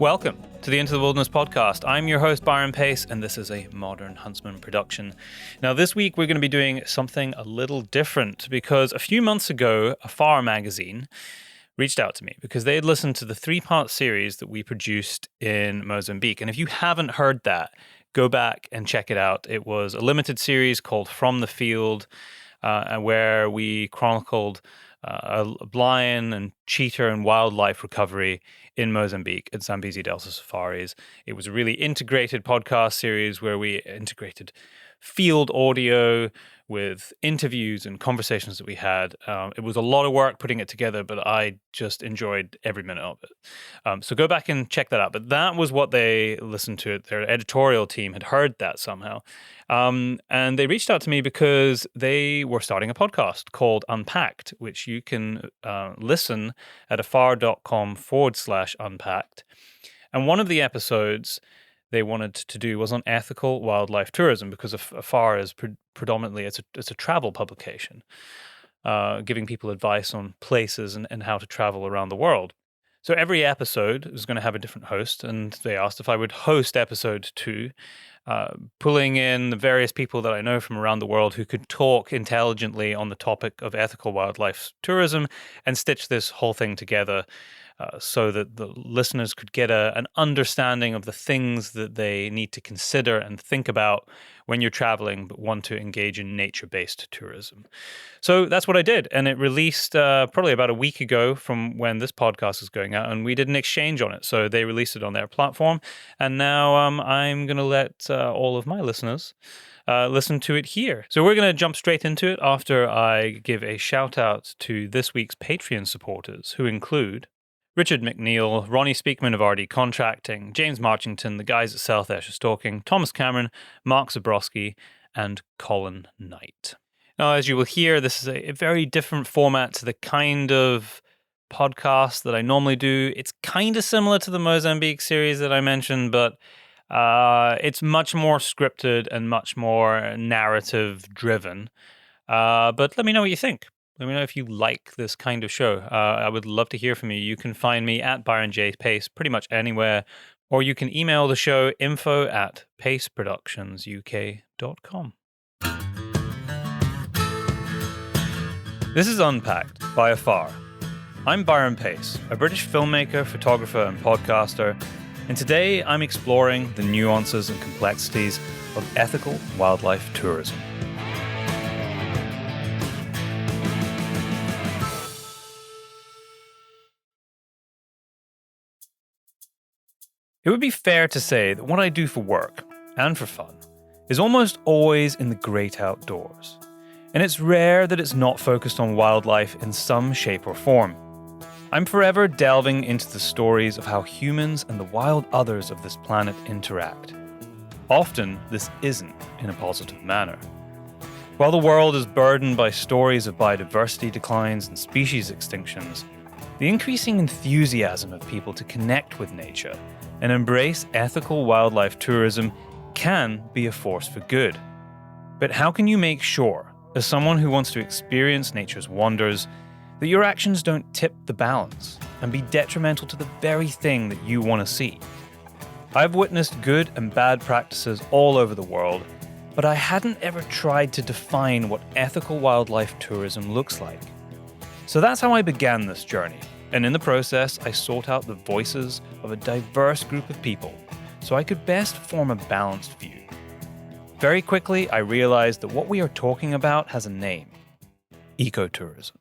Welcome to the Into the Wilderness podcast. I'm your host, Byron Pace, and this is a Modern Huntsman production. Now, this week we're going to be doing something a little different because a few months ago, Afar magazine reached out to me because they had listened to the 3-part series that we produced in Mozambique. And if you haven't heard that, go back and check it out. It was a limited series called From the Field, where we chronicled a lion and cheetah and wildlife recovery in Mozambique at Zambezi Delta Safaris. It was a really integrated podcast series where we integrated field audio with interviews and conversations that we had. It was a lot of work putting it together, but I just enjoyed every minute of it. So go back and check that out. But that was what they listened to. Their editorial team had heard that somehow. And they reached out to me because they were starting a podcast called Unpacked, which you can listen at afar.com/unpacked. And one of the episodes they wanted to do was on ethical wildlife tourism because Afar is predominantly it's a travel publication, giving people advice on places and how to travel around the world. So every episode is going to have a different host, and they asked if I would host episode 2, pulling in the various people that I know from around the world who could talk intelligently on the topic of ethical wildlife tourism and stitch this whole thing together so that the listeners could get an understanding of the things that they need to consider and think about when you're traveling but want to engage in nature-based tourism. So that's what I did, and it released probably about a week ago from when this podcast is going out, and we did an exchange on it. So they released it on their platform, and now I'm going to let all of my listeners listen to it here. So we're going to jump straight into it after I give a shout-out to this week's Patreon supporters, who include Richard McNeil, Ronnie Speakman of RD Contracting, James Marchington, the guys at South Esher Stalking, Thomas Cameron, Mark Zabrowski, and Colin Knight. Now, as you will hear, this is a very different format to the kind of podcast that I normally do. It's kind of similar to the Mozambique series that I mentioned, but it's much more scripted and much more narrative-driven. But let me know what you think. Let me know if you like this kind of show. I would love to hear from you. You can find me at Byron J. Pace pretty much anywhere, or you can email the show info@paceproductionsuk.com. This is Unpacked by Afar. I'm Byron Pace, a British filmmaker, photographer, and podcaster, and today I'm exploring the nuances and complexities of ethical wildlife tourism. It would be fair to say that what I do for work, and for fun, is almost always in the great outdoors. And it's rare that it's not focused on wildlife in some shape or form. I'm forever delving into the stories of how humans and the wild others of this planet interact. Often, this isn't in a positive manner. While the world is burdened by stories of biodiversity declines and species extinctions, the increasing enthusiasm of people to connect with nature and embrace ethical wildlife tourism can be a force for good. But how can you make sure, as someone who wants to experience nature's wonders, that your actions don't tip the balance and be detrimental to the very thing that you want to see? I've witnessed good and bad practices all over the world, but I hadn't ever tried to define what ethical wildlife tourism looks like. So that's how I began this journey. And in the process, I sought out the voices of a diverse group of people so I could best form a balanced view. Very quickly, I realized that what we are talking about has a name: ecotourism.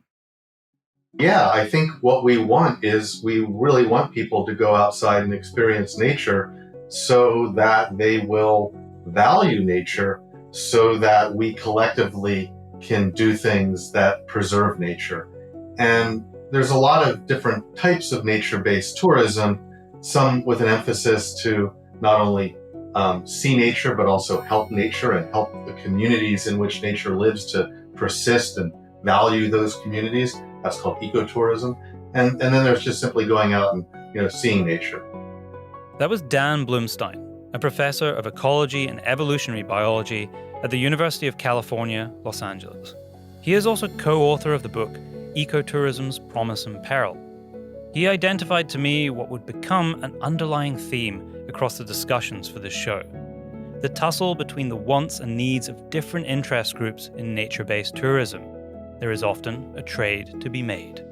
Yeah, I think what we want is we really want people to go outside and experience nature so that they will value nature, so that we collectively can do things that preserve nature. And there's a lot of different types of nature-based tourism, some with an emphasis to not only see nature, but also help nature and help the communities in which nature lives to persist and value those communities. That's called ecotourism. And then there's just simply going out and seeing nature. That was Dan Blumstein, a professor of ecology and evolutionary biology at the University of California, Los Angeles. He is also co-author of the book Ecotourism's Promise and Peril. He identified to me what would become an underlying theme across the discussions for this show: the tussle between the wants and needs of different interest groups in nature-based tourism. There is often a trade to be made.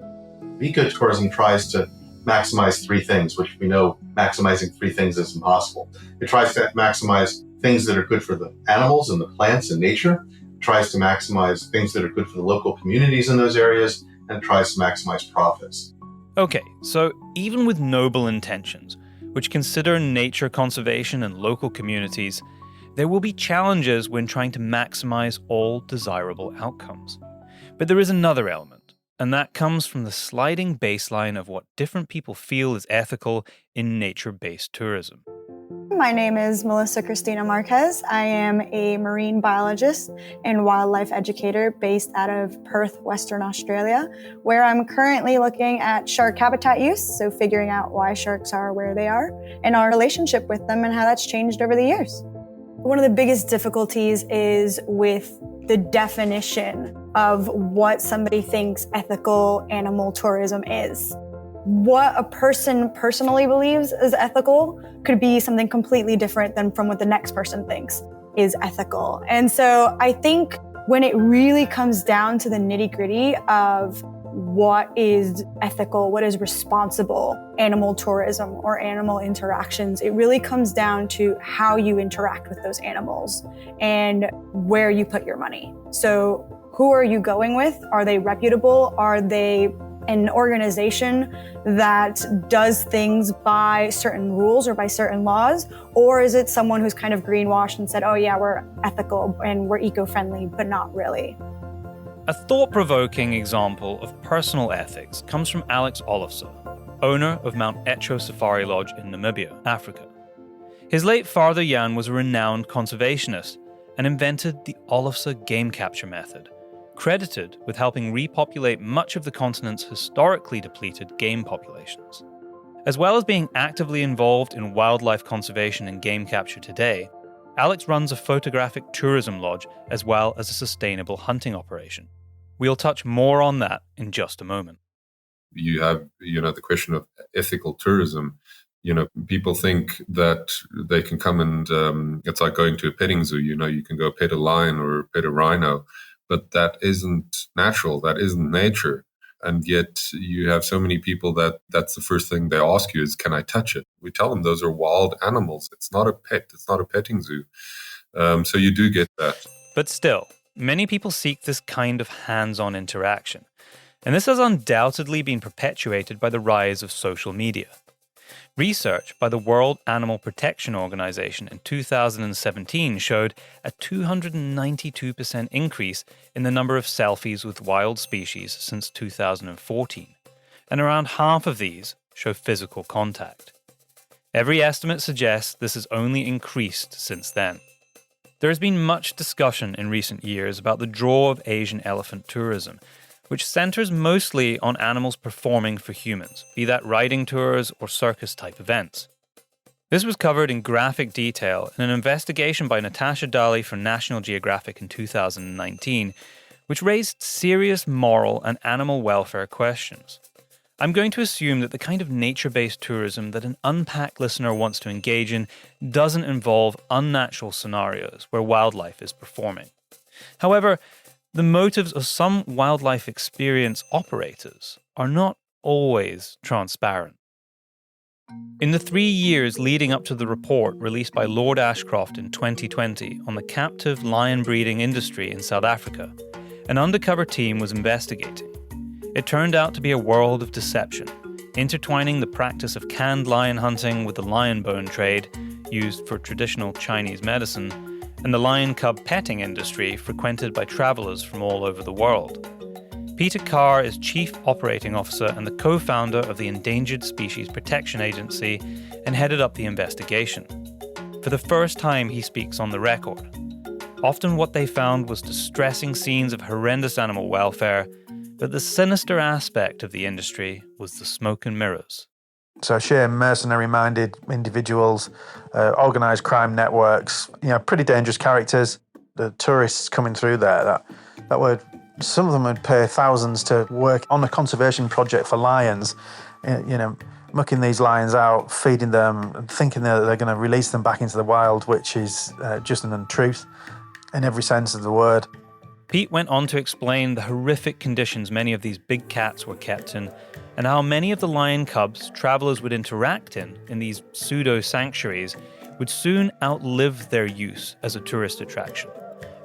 Ecotourism tries to maximize three things, which we know maximizing three things is impossible. It tries to maximize things that are good for the animals and the plants and nature, it tries to maximize things that are good for the local communities in those areas, and it tries to maximize profits. Okay, so even with noble intentions, which consider nature conservation and local communities, there will be challenges when trying to maximize all desirable outcomes. But there is another element, and that comes from the sliding baseline of what different people feel is ethical in nature-based tourism. My name is Melissa Cristina Marquez. I am a marine biologist and wildlife educator based out of Perth, Western Australia, where I'm currently looking at shark habitat use, so figuring out why sharks are where they are, and our relationship with them and how that's changed over the years. One of the biggest difficulties is with the definition of what somebody thinks ethical animal tourism is. What a person personally believes is ethical could be something completely different than from what the next person thinks is ethical. And so I think when it really comes down to the nitty-gritty of what is ethical, what is responsible animal tourism or animal interactions, it really comes down to how you interact with those animals and where you put your money. So who are you going with? Are they reputable? Are they an organization that does things by certain rules or by certain laws? Or is it someone who's kind of greenwashed and said, oh yeah, we're ethical and we're eco-friendly, but not really? A thought-provoking example of personal ethics comes from Alex Olofsson, owner of Mount Echo Safari Lodge in Namibia, Africa. His late father Jan was a renowned conservationist and invented the Olofsson game capture method, credited with helping repopulate much of the continent's historically depleted game populations. As well as being actively involved in wildlife conservation and game capture today, Alex runs a photographic tourism lodge as well as a sustainable hunting operation. We'll touch more on that in just a moment. You have, the question of ethical tourism. People think that they can come and it's like going to a petting zoo. You can go pet a lion or pet a rhino, but that isn't natural. That isn't nature. And yet you have so many people that's the first thing they ask you is, can I touch it? We tell them those are wild animals. It's not a pet. It's not a petting zoo. So you do get that. But still, many people seek this kind of hands-on interaction. And this has undoubtedly been perpetuated by the rise of social media. Research by the World Animal Protection Organization in 2017 showed a 292% increase in the number of selfies with wild species since 2014, and around half of these show physical contact. Every estimate suggests this has only increased since then. There has been much discussion in recent years about the draw of Asian elephant tourism, which centers mostly on animals performing for humans, be that riding tours or circus-type events. This was covered in graphic detail in an investigation by Natasha Daly for National Geographic in 2019, which raised serious moral and animal welfare questions. I'm going to assume that the kind of nature-based tourism that an unpacked listener wants to engage in doesn't involve unnatural scenarios where wildlife is performing. However, the motives of some wildlife experience operators are not always transparent. In the 3 years leading up to the report released by Lord Ashcroft in 2020 on the captive lion breeding industry in South Africa, an undercover team was investigating. It turned out to be a world of deception, intertwining the practice of canned lion hunting with the lion bone trade, used for traditional Chinese medicine, and the lion cub petting industry frequented by travelers from all over the world. Peter Carr is Chief Operating Officer and the co-founder of the Endangered Species Protection Agency and headed up the investigation. For the first time, he speaks on the record. Often what they found was distressing scenes of horrendous animal welfare, but the sinister aspect of the industry was the smoke and mirrors. So sheer mercenary-minded individuals, organised crime networks, pretty dangerous characters. The tourists coming through there, some of them would pay thousands to work on a conservation project for lions, mucking these lions out, feeding them, and thinking that they're going to release them back into the wild, which is just an untruth in every sense of the word. Pete went on to explain the horrific conditions many of these big cats were kept in, and how many of the lion cubs travelers would interact in these pseudo-sanctuaries would soon outlive their use as a tourist attraction,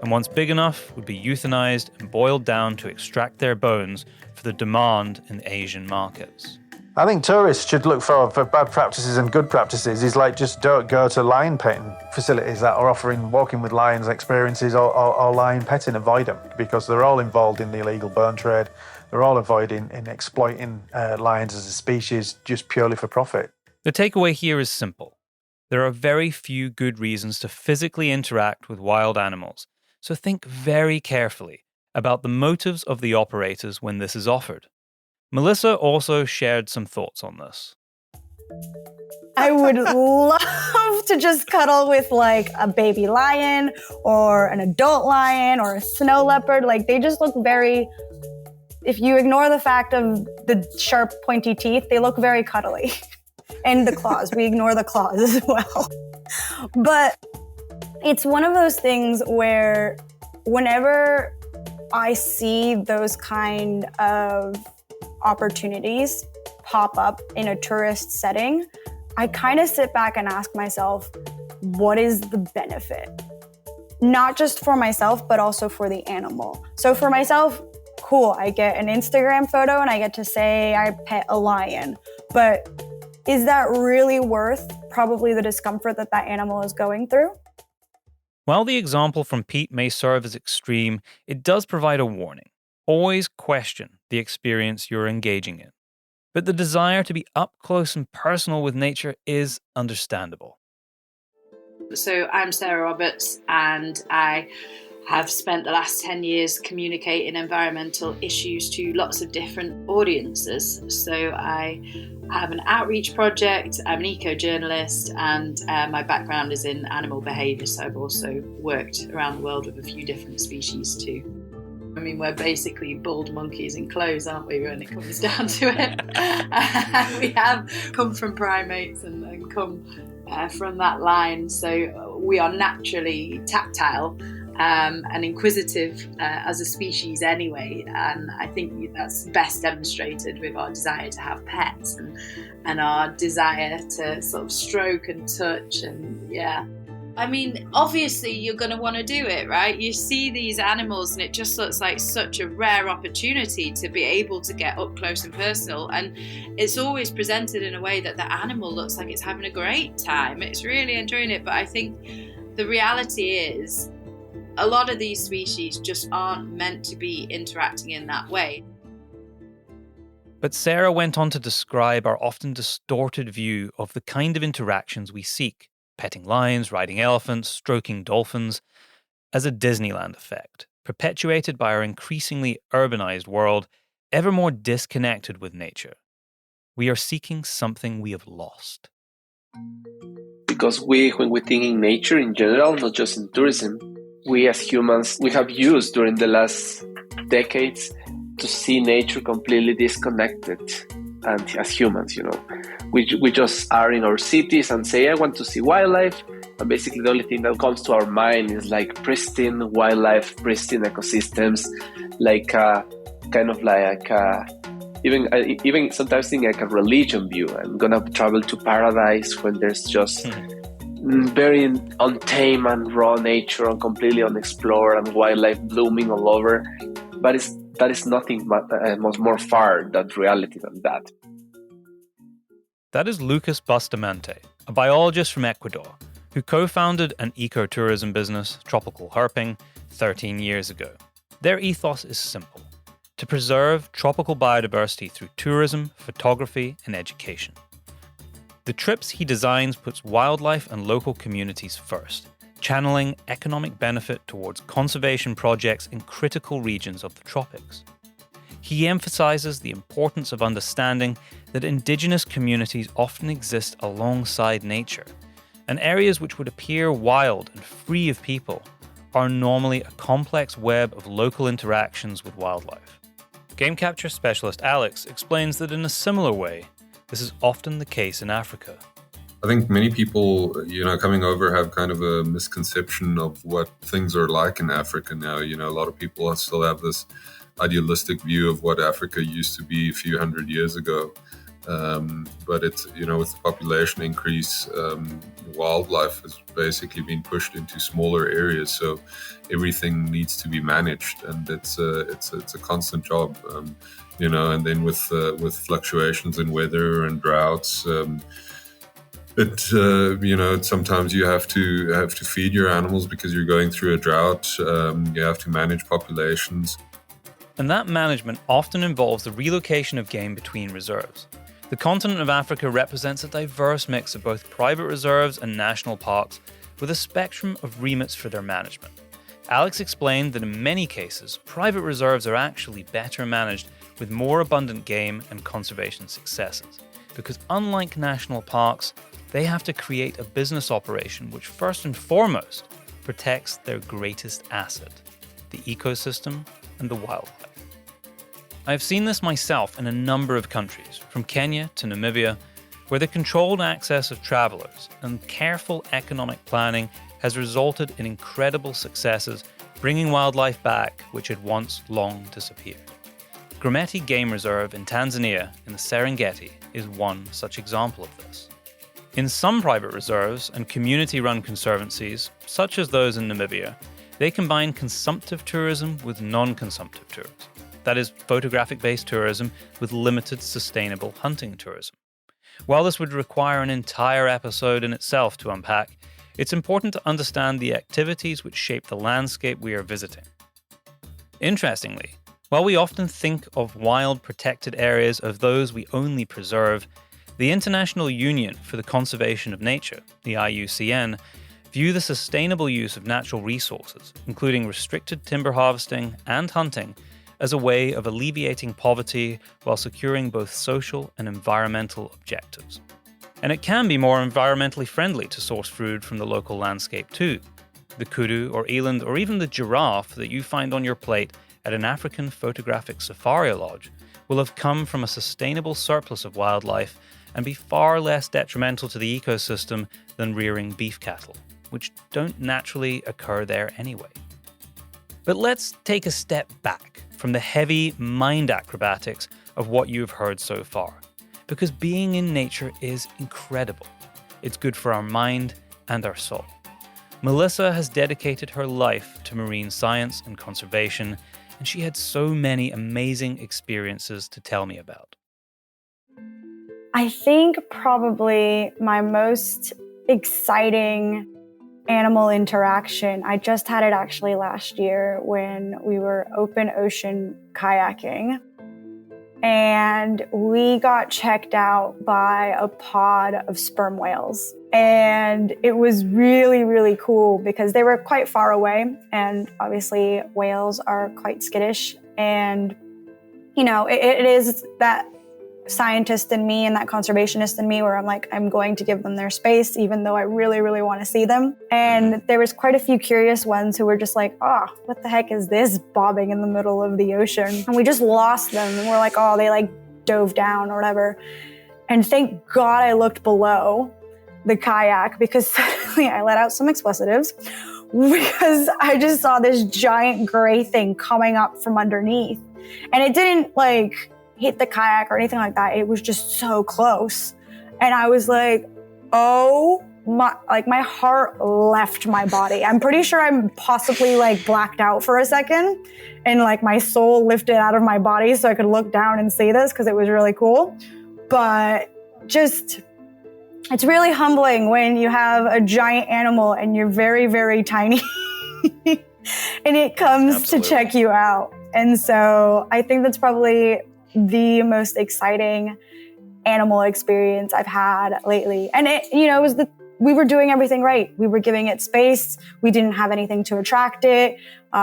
and once big enough would be euthanized and boiled down to extract their bones for the demand in Asian markets. I think tourists should look for bad practices and good practices. Is like, just don't go to lion petting facilities that are offering walking with lions experiences or lion petting. Avoid them, because they're all involved in the illegal bone trade. They're all avoiding in exploiting lions as a species just purely for profit. The takeaway here is simple. There are very few good reasons to physically interact with wild animals, so think very carefully about the motives of the operators when this is offered. Melissa also shared some thoughts on this. I would love to just cuddle with like a baby lion or an adult lion or a snow leopard. Like, they just look very, if you ignore the fact of the sharp pointy teeth, they look very cuddly. And the claws, we ignore the claws as well. But it's one of those things where whenever I see those kind of opportunities pop up in a tourist setting, I kind of sit back and ask myself, what is the benefit? Not just for myself, but also for the animal. So for myself, cool, I get an Instagram photo and I get to say I pet a lion. But is that really worth probably the discomfort that that animal is going through? While the example from Pete may serve as extreme, it does provide a warning. Always question the experience you're engaging in. But the desire to be up close and personal with nature is understandable. So I'm Sarah Roberts, and I have spent the last 10 years communicating environmental issues to lots of different audiences. So I have an outreach project, I'm an eco-journalist, and my background is in animal behaviour, so I've also worked around the world with a few different species too. I mean, we're basically bald monkeys in clothes, aren't we, when it comes down to it? We have come from primates and come from that line, so we are naturally tactile and inquisitive as a species anyway, and I think that's best demonstrated with our desire to have pets and our desire to sort of stroke and touch, and yeah. I mean, obviously you're going to want to do it, right? You see these animals and it just looks like such a rare opportunity to be able to get up close and personal, and it's always presented in a way that the animal looks like it's having a great time. It's really enjoying it, but I think the reality is a lot of these species just aren't meant to be interacting in that way. But Sarah went on to describe our often distorted view of the kind of interactions we seek, petting lions, riding elephants, stroking dolphins, as a Disneyland effect, perpetuated by our increasingly urbanized world, ever more disconnected with nature. We are seeking something we have lost. Because when we think in nature in general, not just in tourism, we as humans, we have used during the last decades to see nature completely disconnected. And as humans, we just are in our cities and say, I want to see wildlife. And basically the only thing that comes to our mind is like pristine wildlife, pristine ecosystems, like kind of like even sometimes think like a religion view. I'm going to travel to paradise when there's just very untamed and raw nature and completely unexplored and wildlife blooming all over. But that is nothing but much more far than reality than that. That is Lucas Bustamante, a biologist from Ecuador, who co-founded an ecotourism business, Tropical Herping, 13 years ago. Their ethos is simple: to preserve tropical biodiversity through tourism, photography, and education. The trips he designs puts wildlife and local communities first, channeling economic benefit towards conservation projects in critical regions of the tropics. He emphasizes the importance of understanding that indigenous communities often exist alongside nature, and areas which would appear wild and free of people are normally a complex web of local interactions with wildlife. Game capture specialist Alex explains that in a similar way, This is often the case in Africa. I think many people, coming over have kind of a misconception of what things are like in Africa now. A lot of people still have this idealistic view of what Africa used to be a few hundred years ago. But it's, with the population increase, wildlife has basically been pushed into smaller areas. So everything needs to be managed, and it's a constant job. And then with fluctuations in weather and droughts, sometimes you have to feed your animals because you're going through a drought. You have to manage populations. And that management often involves the relocation of game between reserves. The continent of Africa represents a diverse mix of both private reserves and national parks, with a spectrum of remits for their management. Alex explained that in many cases, private reserves are actually better managed with more abundant game and conservation successes, because unlike national parks, they have to create a business operation which first and foremost protects their greatest asset, the ecosystem and the wildlife. I've seen this myself in a number of countries, from Kenya to Namibia, where the controlled access of travelers and careful economic planning has resulted in incredible successes, bringing wildlife back which had once long disappeared. Grumeti Game Reserve in Tanzania in the Serengeti is one such example of this. In some private reserves and community-run conservancies, such as those in Namibia, they combine consumptive tourism with non-consumptive tourism. That is, photographic-based tourism with limited sustainable hunting tourism. While this would require an entire episode in itself to unpack, it's important to understand the activities which shape the landscape we are visiting. Interestingly, while we often think of wild protected areas as those we only preserve, the International Union for the Conservation of Nature, the IUCN, view the sustainable use of natural resources, including restricted timber harvesting and hunting, as a way of alleviating poverty while securing both social and environmental objectives. And it can be more environmentally friendly to source food from the local landscape too. The kudu or eland or even the giraffe that you find on your plate at an African photographic safari lodge will have come from a sustainable surplus of wildlife and be far less detrimental to the ecosystem than rearing beef cattle, which don't naturally occur there anyway. But let's take a step back from the heavy mind acrobatics of what you've heard so far, because being in nature is incredible. It's good for our mind and our soul. Melissa has dedicated her life to marine science and conservation, and she had so many amazing experiences to tell me about. I think probably my most exciting animal interaction, I just had it actually last year when we were open ocean kayaking. And we got checked out by a pod of sperm whales. And it was really, really cool because they were quite far away. And obviously whales are quite skittish. And, it is that scientist in me and that conservationist in me where I'm like, I'm going to give them their space, even though I really, really want to see them. And there was quite a few curious ones who were just like, what the heck is this bobbing in the middle of the ocean? And we just lost them. And we're like, they dove down or whatever. And thank God I looked below the kayak because suddenly I let out some expletives because I just saw this giant gray thing coming up from underneath. And it didn't hit the kayak or anything like that. It was just so close. And I was like, my heart left my body. I'm pretty sure I'm possibly blacked out for a second and my soul lifted out of my body so I could look down and see this because it was really cool. But it's really humbling when you have a giant animal and you're very, very tiny and it comes Absolutely. to check you out. And so I think that's probably the most exciting animal experience I've had lately. And we were doing everything right. We were giving it space. We didn't have anything to attract it.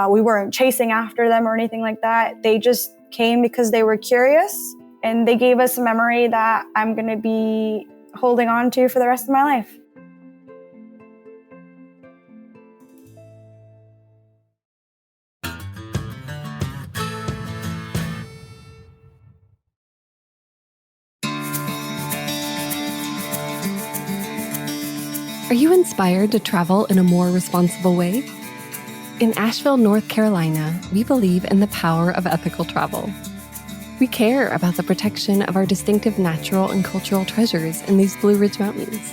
We weren't chasing after them or anything like that. They just came because they were curious and they gave us a memory that I'm going to be holding on to for the rest of my life. Are you inspired to travel in a more responsible way? In Asheville, North Carolina, we believe in the power of ethical travel. We care about the protection of our distinctive natural and cultural treasures in these Blue Ridge Mountains.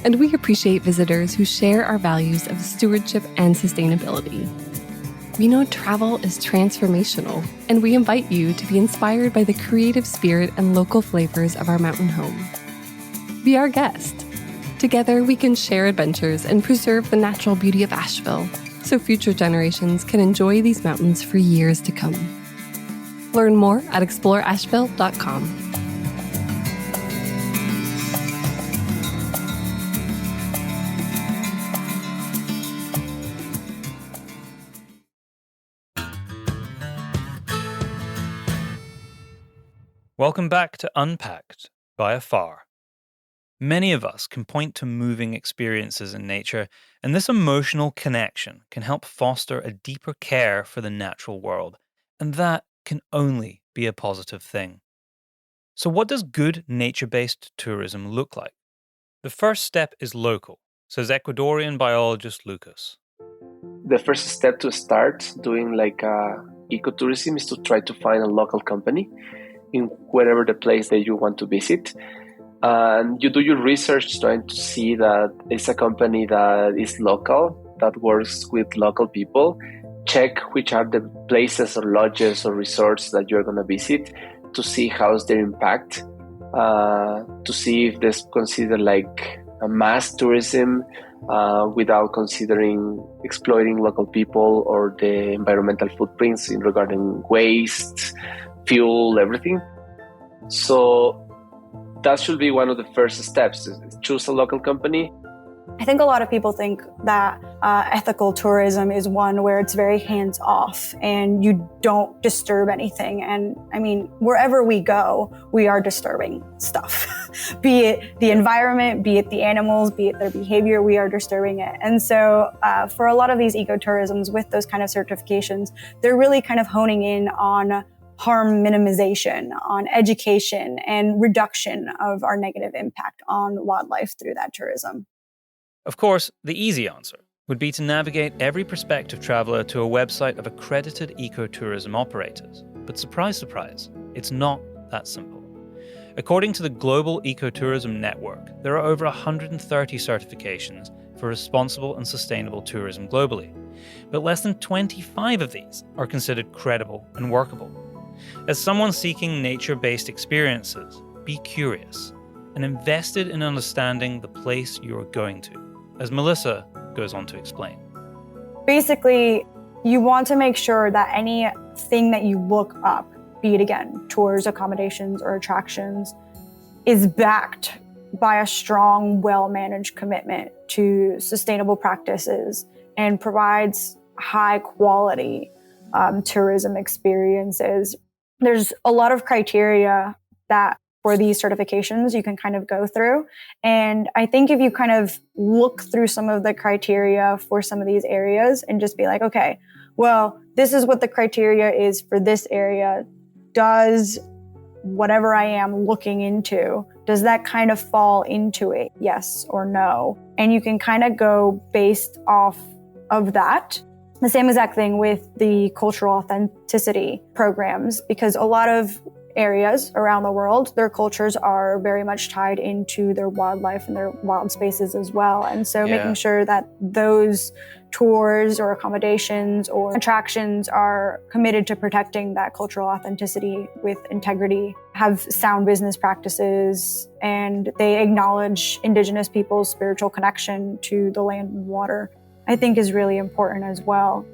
And we appreciate visitors who share our values of stewardship and sustainability. We know travel is transformational, and we invite you to be inspired by the creative spirit and local flavors of our mountain home. Be our guest. Together, we can share adventures and preserve the natural beauty of Asheville so future generations can enjoy these mountains for years to come. Learn more at exploreasheville.com. Welcome back to Unpacked by Afar. Many of us can point to moving experiences in nature, and this emotional connection can help foster a deeper care for the natural world, and that can only be a positive thing. So what does good nature-based tourism look like? The first step is local, says Ecuadorian biologist Lucas. The first step to start doing ecotourism is to try to find a local company in whatever the place that you want to visit. And you do your research trying to see that it's a company that is local, that works with local people. Check which are the places or lodges or resorts that you're going to visit to see how's their impact, to see if there's considered like a mass tourism without considering exploiting local people or the environmental footprints in regarding waste, fuel, everything. So that should be one of the first steps. Choose a local company. I think a lot of people think that ethical tourism is one where it's very hands-off and you don't disturb anything. And I mean, wherever we go, we are disturbing stuff. Be it the environment, be it the animals, be it their behavior, we are disturbing it. And so for a lot of these ecotourisms with those kind of certifications, they're really kind of honing in on harm minimization, on education and reduction of our negative impact on wildlife through that tourism. Of course, the easy answer would be to navigate every prospective traveler to a website of accredited ecotourism operators. But surprise, surprise, it's not that simple. According to the Global Ecotourism Network, there are over 130 certifications for responsible and sustainable tourism globally. But less than 25 of these are considered credible and workable. As someone seeking nature-based experiences, be curious and invested in understanding the place you're going to, as Melissa goes on to explain. Basically, you want to make sure that anything that you look up, be it again, tours, accommodations, or attractions, is backed by a strong, well-managed commitment to sustainable practices and provides high-quality tourism experiences. There's a lot of criteria that for these certifications you can kind of go through. And I think if you kind of look through some of the criteria for some of these areas and just be like, okay, well, this is what the criteria is for this area. Does whatever I am looking into, does that kind of fall into it? Yes or no? And you can kind of go based off of that. The same exact thing with the cultural authenticity programs, because a lot of areas around the world, their cultures are very much tied into their wildlife and their wild spaces as well. And so making sure that those tours or accommodations or attractions are committed to protecting that cultural authenticity with integrity, have sound business practices, and they acknowledge Indigenous people's spiritual connection to the land and water, I think is really important as well.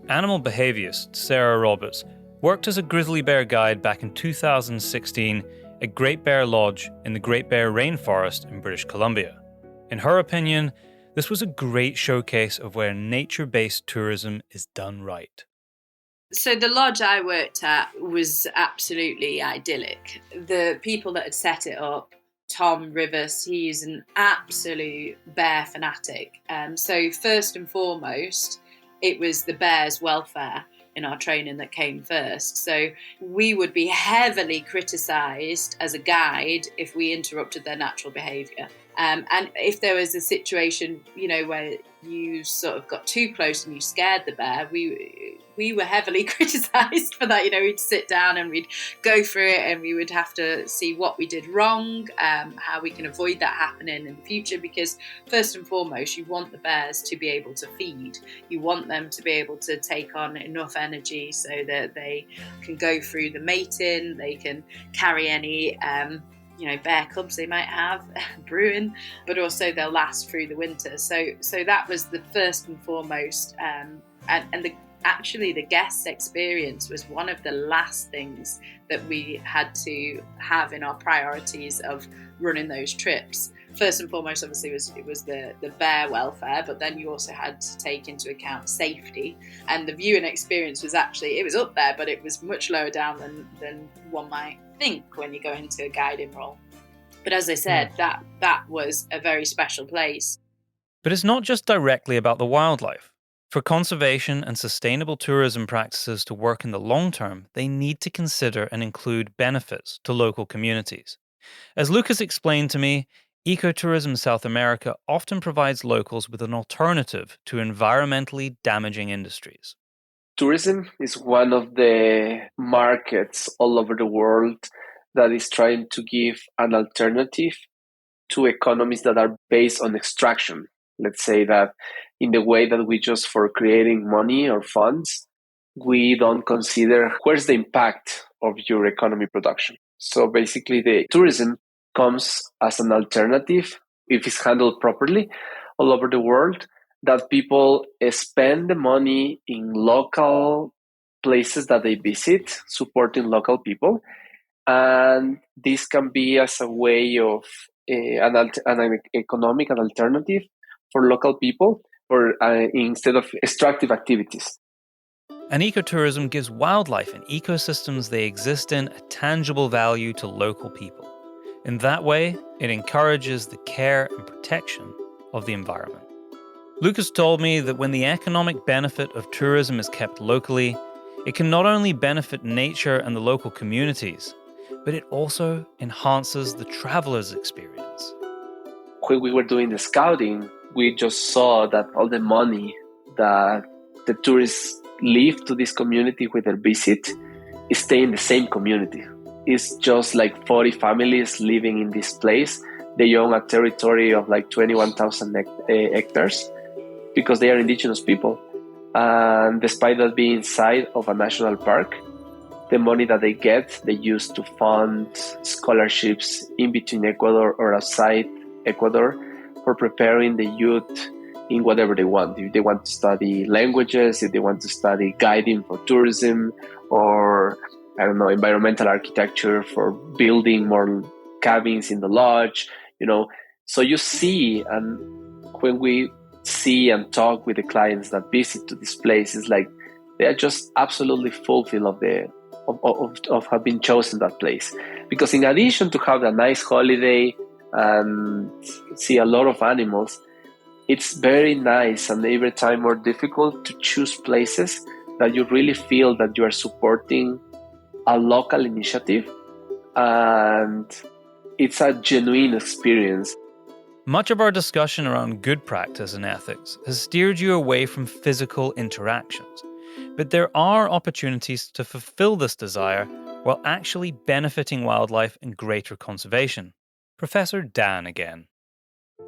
Animal behaviorist Sarah Roberts worked as a grizzly bear guide back in 2016 at Great Bear Lodge in the Great Bear Rainforest in British Columbia. In her opinion, this was a great showcase of where nature-based tourism is done right. So the lodge I worked at was absolutely idyllic. The people that had set it up, Tom Rivers, he's an absolute bear fanatic. So first and foremost, it was the bears' welfare in our training that came first. So we would be heavily criticised as a guide if we interrupted their natural behaviour. And if there was a situation, where you sort of got too close and you scared the bear, we were heavily criticised for that. We'd sit down and we'd go through it, and we would have to see what we did wrong, how we can avoid that happening in the future. Because first and foremost, you want the bears to be able to feed. You want them to be able to take on enough energy so that they can go through the mating, they can carry any bear cubs they might have brewing, but also they'll last through the winter. So that was the first and foremost, and the guest experience was one of the last things that we had to have in our priorities of running those trips. First and foremost, obviously, it was the bear welfare, but then you also had to take into account safety. And the viewing experience was it was up there, but it was much lower down than one might think when you go into a guiding role. But as I said, that was a very special place. But it's not just directly about the wildlife. For conservation and sustainable tourism practices to work in the long term, they need to consider and include benefits to local communities. As Lucas explained to me, ecotourism South America often provides locals with an alternative to environmentally damaging industries. Tourism is one of the markets all over the world that is trying to give an alternative to economies that are based on extraction. Let's say that in the way that we just for creating money or funds, we don't consider where's the impact of your economy production. So basically the tourism comes as an alternative, if it's handled properly, all over the world, that people spend the money in local places that they visit, supporting local people. And this can be as a way of an economic alternative for local people, or instead of extractive activities. And ecotourism gives wildlife and ecosystems they exist in a tangible value to local people. In that way, it encourages the care and protection of the environment. Lucas told me that when the economic benefit of tourism is kept locally, it can not only benefit nature and the local communities, but it also enhances the traveler's experience. When we were doing the scouting, we just saw that all the money that the tourists leave to this community with their visit is stay in the same community. It's just like 40 families living in this place. They own a territory of like 21,000 hectares because they are indigenous people. And despite that being inside of a national park, the money that they get, they use to fund scholarships in between Ecuador or outside Ecuador for preparing the youth in whatever they want. If they want to study languages, if they want to study guiding for tourism, or environmental architecture for building more cabins in the lodge, So you see, and when we see and talk with the clients that visit to this place, it's like they are just absolutely fulfilled of having chosen that place. Because in addition to have a nice holiday and see a lot of animals, it's very nice and every time more difficult to choose places that you really feel that you are supporting a local initiative, and it's a genuine experience. Much of our discussion around good practice and ethics has steered you away from physical interactions, but there are opportunities to fulfill this desire while actually benefiting wildlife and greater conservation. Professor Dan again.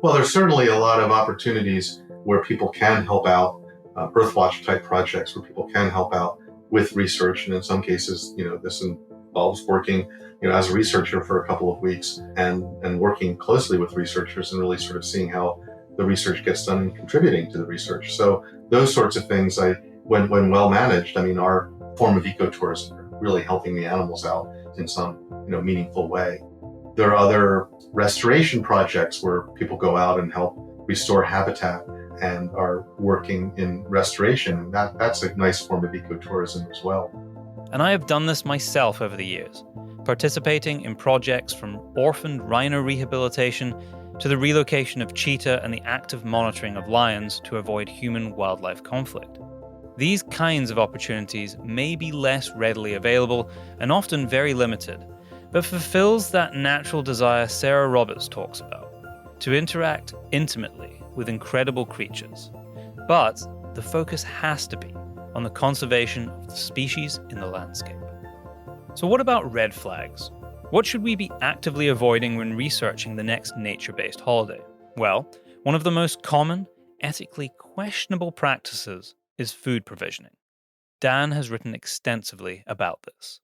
Well, there's certainly a lot of opportunities where people can help out, Earthwatch type projects where people can help out with research. And in some cases, this involves working, as a researcher for a couple of weeks and working closely with researchers and really sort of seeing how the research gets done and contributing to the research. So those sorts of things, when well managed, our form of ecotourism, really helping the animals out in some, meaningful way. There are other restoration projects where people go out and help restore habitat and are working in restoration. And that's a nice form of ecotourism as well. And I have done this myself over the years, participating in projects from orphaned rhino rehabilitation to the relocation of cheetah and the active monitoring of lions to avoid human-wildlife conflict. These kinds of opportunities may be less readily available and often very limited, but fulfills that natural desire Sarah Roberts talks about. to interact intimately with incredible creatures. But the focus has to be on the conservation of the species in the landscape. So what about red flags? What should we be actively avoiding when researching the next nature-based holiday? Well, one of the most common, ethically questionable practices is food provisioning. Dan has written extensively about this.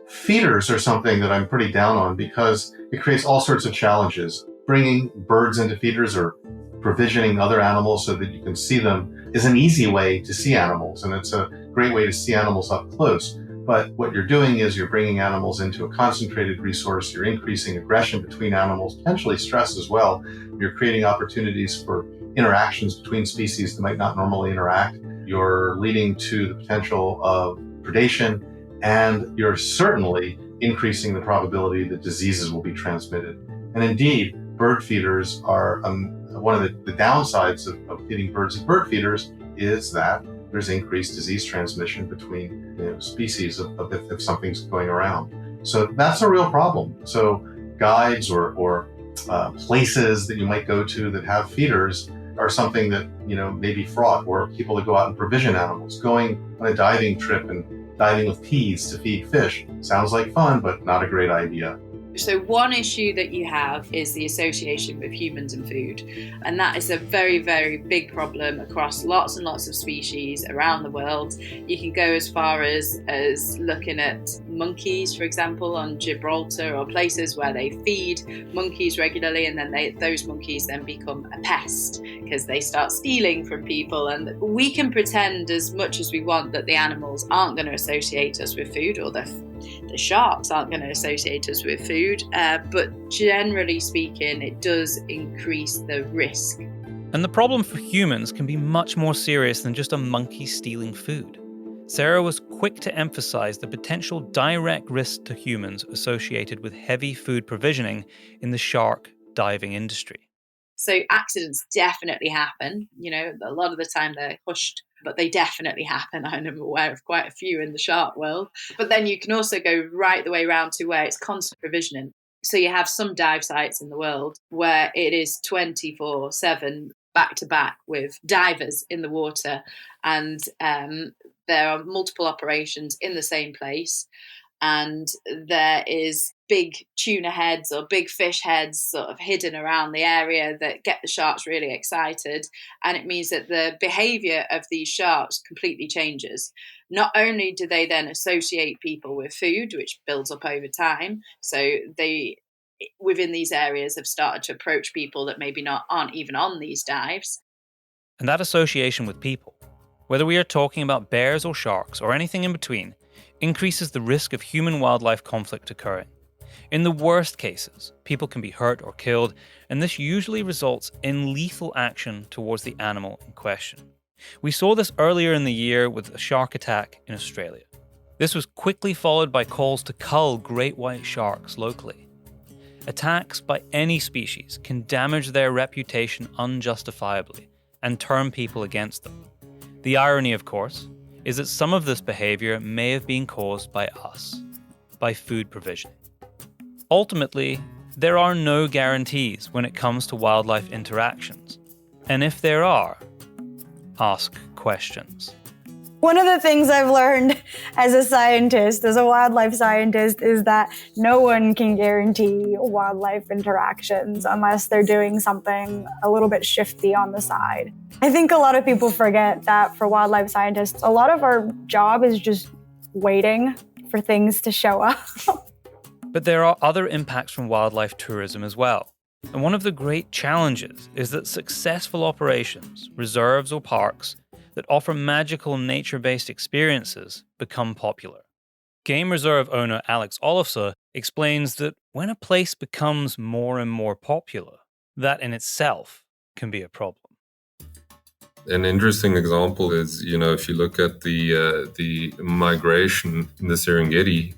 Feeders are something that I'm pretty down on because it creates all sorts of challenges. Bringing birds into feeders or provisioning other animals so that you can see them is an easy way to see animals, and it's a great way to see animals up close. But what you're doing is you're bringing animals into a concentrated resource, you're increasing aggression between animals, potentially stress as well. You're creating opportunities for interactions between species that might not normally interact. You're leading to the potential of predation, and you're certainly increasing the probability that diseases will be transmitted. And indeed, bird feeders are one of the downsides of feeding birds at bird feeders is that there's increased disease transmission between species if something's going around. So that's a real problem. So guides or places that you might go to that have feeders are something that may be fraught, or people that go out and provision animals. Going on a diving trip and diving with peas to feed fish sounds like fun, but not a great idea. So one issue that you have is the association with humans and food. And that is a very, very big problem across lots and lots of species around the world. You can go as far as looking at monkeys, for example, on Gibraltar, or places where they feed monkeys regularly, and then those monkeys then become a pest because they start stealing from people. And we can pretend as much as we want that the animals aren't going to associate us with food, or the sharks aren't going to associate us with food, but generally speaking, it does increase the risk. And the problem for humans can be much more serious than just a monkey stealing food. Sarah was quick to emphasize the potential direct risk to humans associated with heavy food provisioning in the shark diving industry. So accidents definitely happen. A lot of the time they're hushed, but they definitely happen. I'm aware of quite a few in the shark world. But then you can also go right the way around to where it's constant provisioning. So you have some dive sites in the world where it is 24/7 back to back with divers in the water. And there are multiple operations in the same place. And there is big tuna heads or big fish heads sort of hidden around the area that get the sharks really excited. And it means that the behavior of these sharks completely changes. Not only do they then associate people with food, which builds up over time, so they, within these areas, have started to approach people that maybe aren't even on these dives. And that association with people, whether we are talking about bears or sharks or anything in between, increases the risk of human-wildlife conflict occurring. In the worst cases, people can be hurt or killed, and this usually results in lethal action towards the animal in question. We saw this earlier in the year with a shark attack in Australia. This was quickly followed by calls to cull great white sharks locally. Attacks by any species can damage their reputation unjustifiably and turn people against them. The irony, of course, is that some of this behavior may have been caused by us, by food provisioning. Ultimately, there are no guarantees when it comes to wildlife interactions. And if there are, ask questions. One of the things I've learned as a scientist, as a wildlife scientist, is that no one can guarantee wildlife interactions unless they're doing something a little bit shifty on the side. I think a lot of people forget that for wildlife scientists, a lot of our job is just waiting for things to show up. But there are other impacts from wildlife tourism as well. And one of the great challenges is that successful operations, reserves or parks, that offer magical nature-based experiences become popular. Game reserve owner Alex Olofsson explains that when a place becomes more and more popular, that in itself can be a problem. An interesting example is, if you look at the migration in the Serengeti,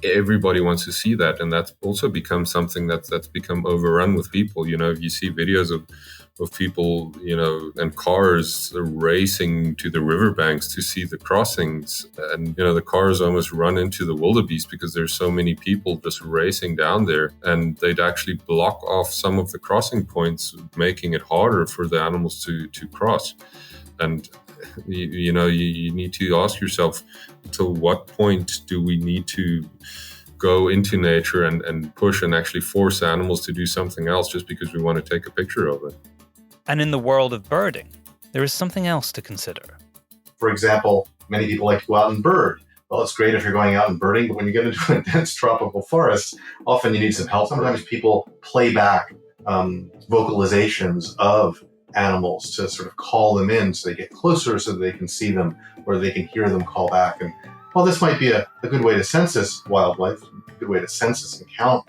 everybody wants to see that, and that's also become something that's become overrun with people. If you see videos of of people, and cars racing to the riverbanks to see the crossings. And, the cars almost run into the wildebeest because there's so many people just racing down there. And they'd actually block off some of the crossing points, making it harder for the animals to cross. And, you need to ask yourself, till what point do we need to go into nature and push and actually force animals to do something else just because we want to take a picture of it? And in the world of birding, there is something else to consider. For example, many people like to go out and bird. Well, it's great if you're going out and birding, but when you get into a dense tropical forest, often you need some help. Sometimes people play back vocalizations of animals to sort of call them in so they get closer so that they can see them or they can hear them call back. And while this might be a good way to census wildlife, a good way to census and count,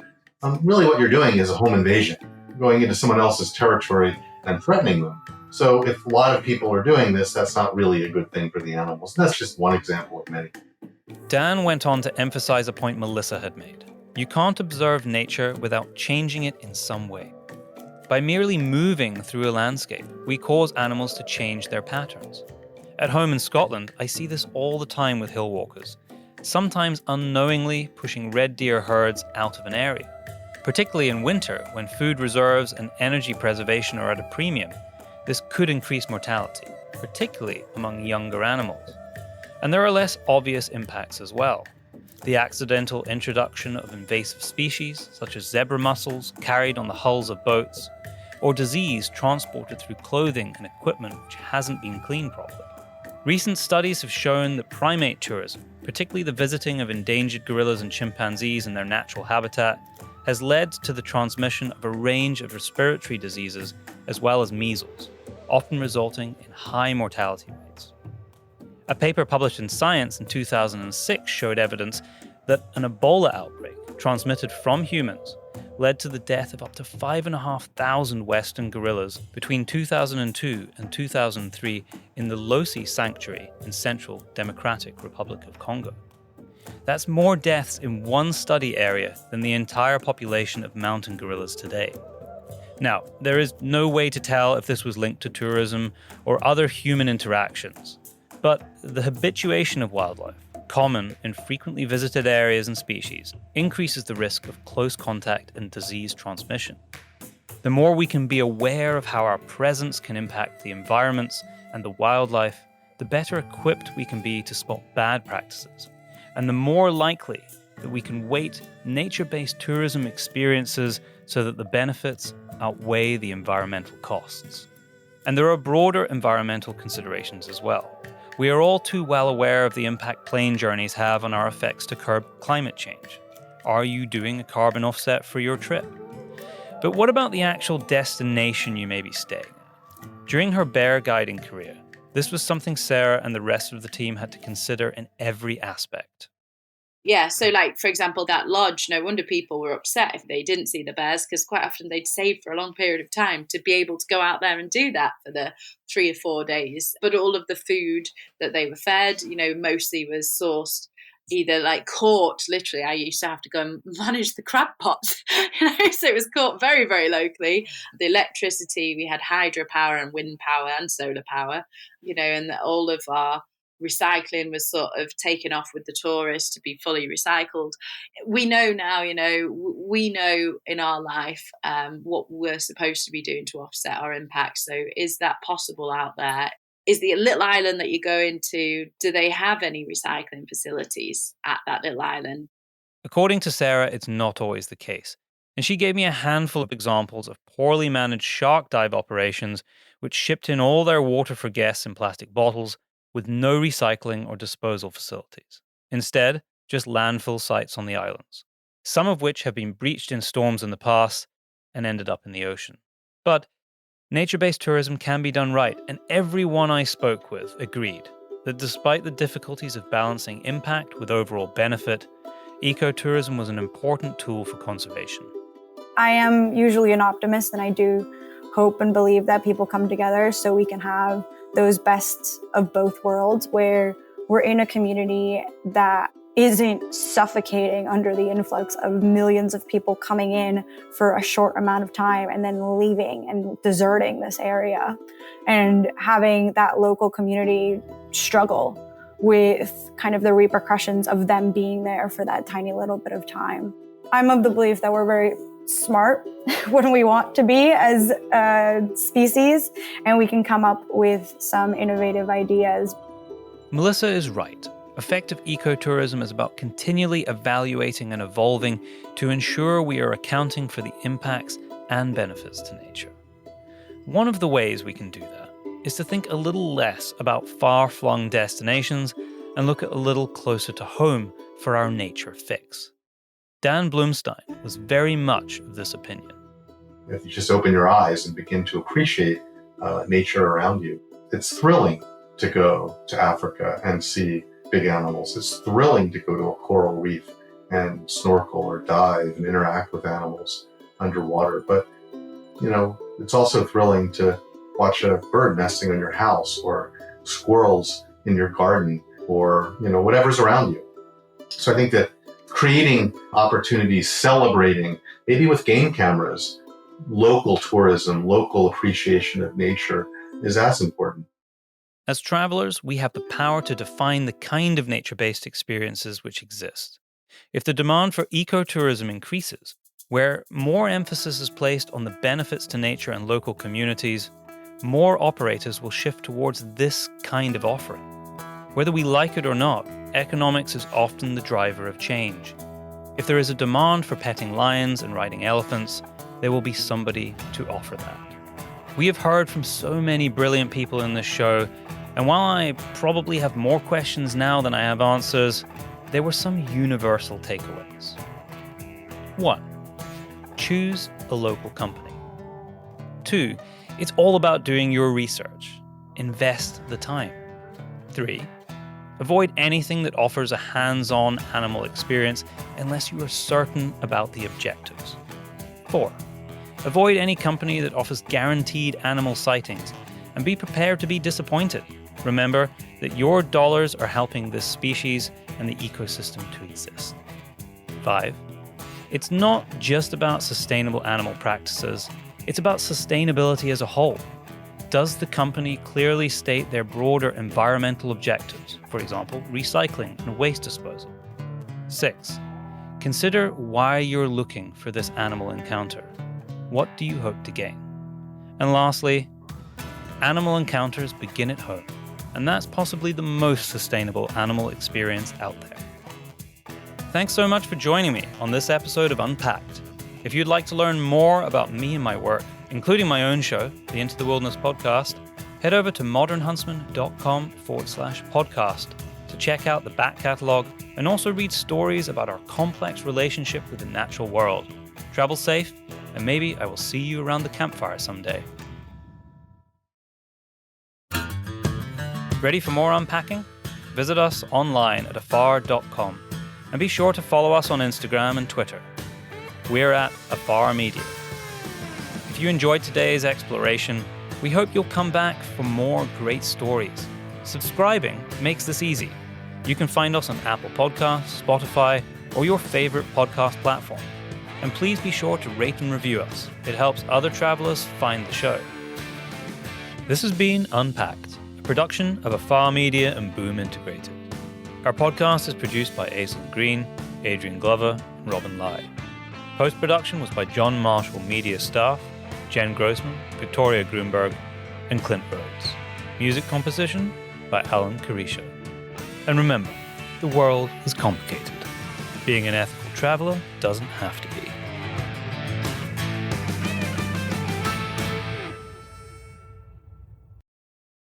really what you're doing is a home invasion. You're going into someone else's territory and threatening them. So if a lot of people are doing this, that's not really a good thing for the animals. And that's just one example of many. Dan went on to emphasize a point Melissa had made. You can't observe nature without changing it in some way. By merely moving through a landscape, we cause animals to change their patterns. At home in Scotland, I see this all the time with hill walkers, sometimes unknowingly pushing red deer herds out of an area. Particularly in winter, when food reserves and energy preservation are at a premium, this could increase mortality, particularly among younger animals. And there are less obvious impacts as well. The accidental introduction of invasive species, such as zebra mussels carried on the hulls of boats, or disease transported through clothing and equipment which hasn't been cleaned properly. Recent studies have shown that primate tourism, particularly the visiting of endangered gorillas and chimpanzees in their natural habitat, has led to the transmission of a range of respiratory diseases as well as measles, often resulting in high mortality rates. A paper published in Science in 2006 showed evidence that an Ebola outbreak transmitted from humans led to the death of up to 5,500 Western gorillas between 2002 and 2003 in the Losi Sanctuary in Central Democratic Republic of Congo. That's more deaths in one study area than the entire population of mountain gorillas today. Now, there is no way to tell if this was linked to tourism or other human interactions, but the habituation of wildlife, common in frequently visited areas and species, increases the risk of close contact and disease transmission. The more we can be aware of how our presence can impact the environments and the wildlife, the better equipped we can be to spot bad practices, and the more likely that we can weight nature-based tourism experiences so that the benefits outweigh the environmental costs. And there are broader environmental considerations as well. We are all too well aware of the impact plane journeys have on our effects to curb climate change. Are you doing a carbon offset for your trip? But what about the actual destination you may be staying at? During her bear guiding career, this was something Sarah and the rest of the team had to consider in every aspect. Yeah, so for example, that lodge, no wonder people were upset if they didn't see the bears, because quite often they'd save for a long period of time to be able to go out there and do that for the 3 or 4 days. But all of the food that they were fed, mostly was sourced either caught, literally. I used to have to go and manage the crab pots, so it was caught very, very locally. The electricity, we had hydropower and wind power and solar power, and all of our recycling was sort of taken off with the tourists to be fully recycled. We know now, we know in our life what we're supposed to be doing to offset our impact. So is that possible out there? Is the little island that you go into, do they have any recycling facilities at that little island? According to Sarah, it's not always the case. And she gave me a handful of examples of poorly managed shark dive operations which shipped in all their water for guests in plastic bottles with no recycling or disposal facilities. Instead, just landfill sites on the islands, some of which have been breached in storms in the past and ended up in the ocean. But nature-based tourism can be done right, and everyone I spoke with agreed that despite the difficulties of balancing impact with overall benefit, ecotourism was an important tool for conservation. I am usually an optimist, and I do hope and believe that people come together so we can have those best of both worlds, where we're in a community that isn't suffocating under the influx of millions of people coming in for a short amount of time and then leaving and deserting this area, and having that local community struggle with kind of the repercussions of them being there for that tiny little bit of time. I'm of the belief that we're very smart when we want to be as a species, and we can come up with some innovative ideas. Melissa is right. Effective ecotourism is about continually evaluating and evolving to ensure we are accounting for the impacts and benefits to nature. One of the ways we can do that is to think a little less about far-flung destinations and look at a little closer to home for our nature fix. Dan Blumstein was very much of this opinion. If you just open your eyes and begin to appreciate nature around you, it's thrilling to go to Africa and see big animals. It's thrilling to go to a coral reef and snorkel or dive and interact with animals underwater. But, it's also thrilling to watch a bird nesting on your house, or squirrels in your garden, or, whatever's around you. So I think that creating opportunities, celebrating, maybe with game cameras, local tourism, local appreciation of nature is as important. As travelers, we have the power to define the kind of nature-based experiences which exist. If the demand for ecotourism increases, where more emphasis is placed on the benefits to nature and local communities, more operators will shift towards this kind of offering. Whether we like it or not, economics is often the driver of change. If there is a demand for petting lions and riding elephants, there will be somebody to offer that. We have heard from so many brilliant people in this show, and while I probably have more questions now than I have answers, there were some universal takeaways. 1. Choose a local company. 2. It's all about doing your research. Invest the time. 3. Avoid anything that offers a hands-on animal experience unless you are certain about the objectives. 4. Avoid any company that offers guaranteed animal sightings, and be prepared to be disappointed. Remember that your dollars are helping this species and the ecosystem to exist. 5. It's not just about sustainable animal practices, it's about sustainability as a whole. Does the company clearly state their broader environmental objectives, for example, recycling and waste disposal? 6. Consider why you're looking for this animal encounter. What do you hope to gain? And lastly, animal encounters begin at home, and that's possibly the most sustainable animal experience out there. Thanks so much for joining me on this episode of Unpacked. If you'd like to learn more about me and my work, including my own show, the Into the Wilderness podcast, head over to modernhuntsman.com/podcast to check out the back catalogue and also read stories about our complex relationship with the natural world. Travel safe, and maybe I will see you around the campfire someday. Ready for more unpacking? Visit us online at afar.com and be sure to follow us on Instagram and Twitter. We're at Afar Media. If you enjoyed today's exploration, we hope you'll come back for more great stories. Subscribing makes this easy. You can find us on Apple Podcasts, Spotify, or your favorite podcast platform. And please be sure to rate and review us. It helps other travelers find the show. This has been Unpacked, a production of Afar Media and Boom Integrated. Our podcast is produced by Aislinn Green, Adrian Glover, and Robin Lai. Post-production was by John Marshall Media staff, Jen Grossman, Victoria Grunberg, and Clint Rhodes. Music composition by Alan Carisha. And remember, the world is complicated. Being an ethical traveler doesn't have to be.